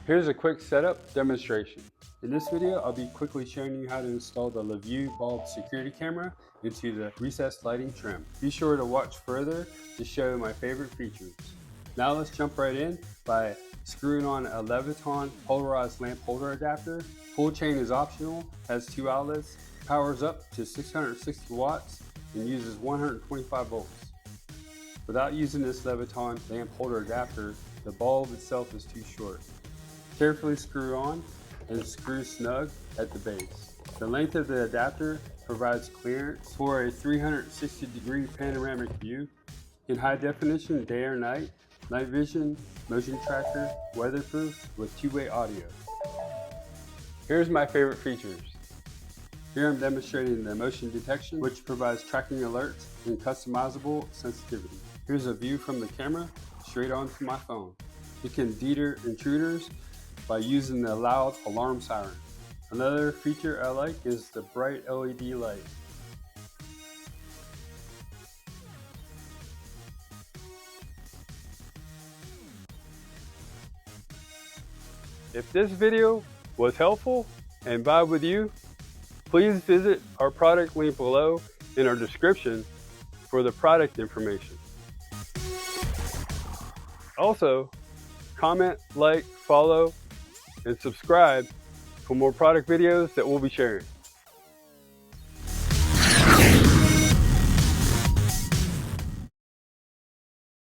Here's a quick setup demonstration. In this video, I'll be quickly showing you how to install the LaView bulb security camera into the recessed lighting trim. Be sure to watch further to show my favorite features. Now let's jump right in by screwing on a Leviton polarized lamp holder adapter. Full chain is optional, has 2 outlets, powers up to 660 watts, and uses 125 volts. Without using this Leviton lamp holder adapter, the bulb itself is too short. Carefully screw on and screw snug at the base. The length of the adapter provides clearance for a 360-degree panoramic view in high definition day or night, night vision, motion tracker, weatherproof with 2-way audio. Here's my favorite features. Here I'm demonstrating the motion detection, which provides tracking alerts and customizable sensitivity. Here's a view from the camera straight onto my phone. You can deter intruders by using the loud alarm siren. Another feature I like is the bright LED light. If this video was helpful and vibe with you, please visit our product link below in our description for the product information. Also, comment, like, follow, and subscribe for more product videos that we'll be sharing.